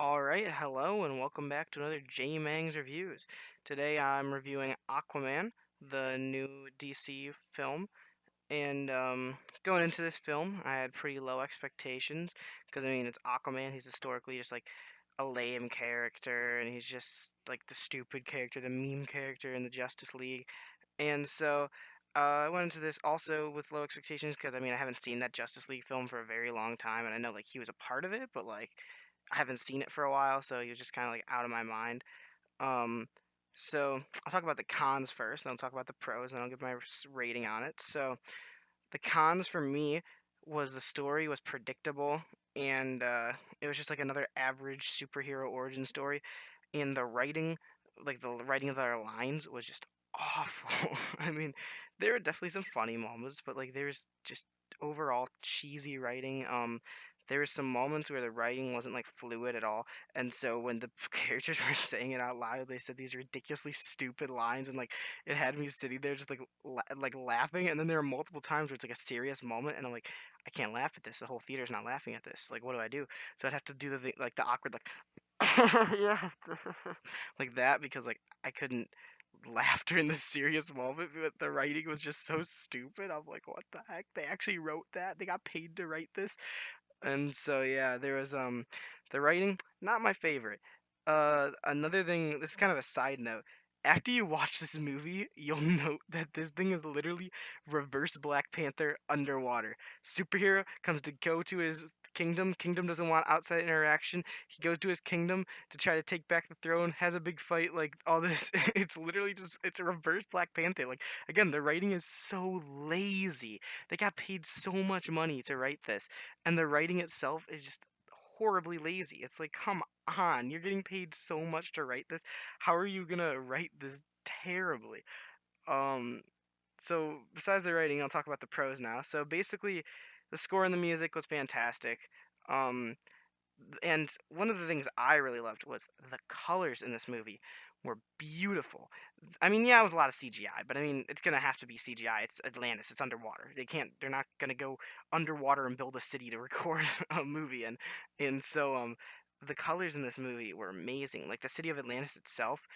All right, hello and welcome back to another J Mang's Reviews. Today I'm reviewing Aquaman, the new DC film, and going into this film, I had pretty low expectations because I mean it's Aquaman. He's historically just like a lame character, and he's just like the stupid character, the meme character in the Justice League, and so. I went into this also with low expectations because I mean I haven't seen that Justice League film for a very long time, and I know like he was a part of it, but like I haven't seen it for a while, so he was just kind of like out of my mind. Um, so I'll talk about the cons first, and I'll talk about the pros, and I'll give my rating on it. So the cons for me was the story was predictable, and it was just like another average superhero origin story. And the writing, like the writing of their lines, was just awful. I mean, there were definitely some funny moments, but like there's just overall cheesy writing. There were some moments where the writing wasn't like fluid at all, and so when the characters were saying it out loud, they said these ridiculously stupid lines, and like it had me sitting there just like like laughing. And then there were multiple times where it's like a serious moment, and I'm like, I can't laugh at this. The whole theater's not laughing at this. Like, what do I do? So I'd have to do the thing, like the awkward like yeah, like that because like I couldn't laugh during the serious moment, but the writing was just so stupid. I'm like, what the heck? They actually wrote that? They got paid to write this? And so yeah, there was the writing, not my favorite. Another thing, this is kind of a side note. After you watch this movie, you'll note that this thing is literally reverse Black Panther underwater. Superhero comes to go to his kingdom. Kingdom doesn't want outside interaction. He goes to his kingdom to try to take back the throne, has a big fight, like all this. It's literally just, it's a reverse Black Panther. Like, again, the writing is so lazy. They got paid so much money to write this, and the writing itself is just horribly lazy. It's like, come on, you're getting paid so much to write this. How are you gonna write this terribly? Um, so besides the writing, I'll talk about the pros now. So basically, the score and the music was fantastic. Um, and one of the things I really loved was the colors in this movie were beautiful. I mean, yeah, it was a lot of CGI, but I mean, it's gonna have to be CGI. It's Atlantis. It's underwater. They're not gonna go underwater and build a city to record a movie. And so the colors in this movie were amazing. Like the city of Atlantis itself,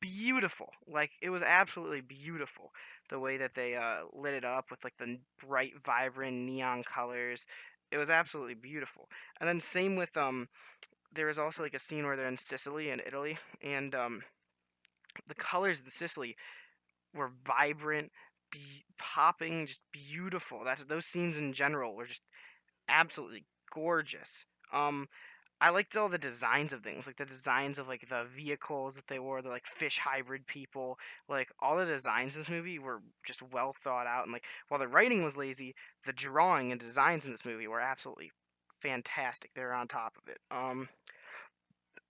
beautiful. Like it was absolutely beautiful. The way that they lit it up with like the bright, vibrant neon colors. It was absolutely beautiful. And then same with there was also like a scene where they're in Sicily in Italy, and the colors in Sicily were vibrant, popping, just beautiful. That's those scenes in general were just absolutely gorgeous. I liked all the designs of things, like the designs of like the vehicles that they wore, the like fish hybrid people, like all the designs in this movie were just well thought out. And like while the writing was lazy, the drawing and designs in this movie were absolutely fantastic. They were on top of it.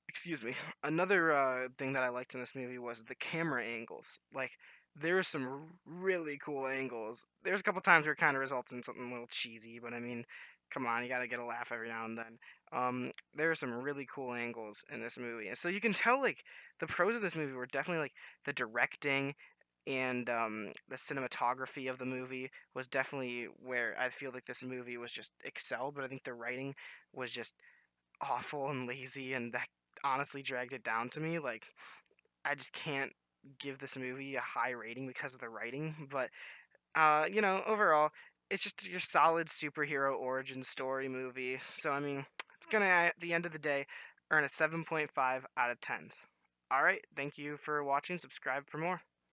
Excuse me. Another thing that I liked in this movie was the camera angles. Like there were some really cool angles. There's a couple times where it kind of results in something a little cheesy, but I mean, come on, you gotta get a laugh every now and then. There are some really cool angles in this movie, and so you can tell like the pros of this movie were definitely like the directing and the cinematography of the movie was definitely where I feel like this movie was just excelled. But I think the writing was just awful and lazy, and that honestly dragged it down to me. Like, I just can't give this movie a high rating because of the writing. But, overall, it's just your solid superhero origin story movie. So, I mean, it's gonna, at the end of the day, earn a 7.5 out of 10s. Alright, thank you for watching. Subscribe for more.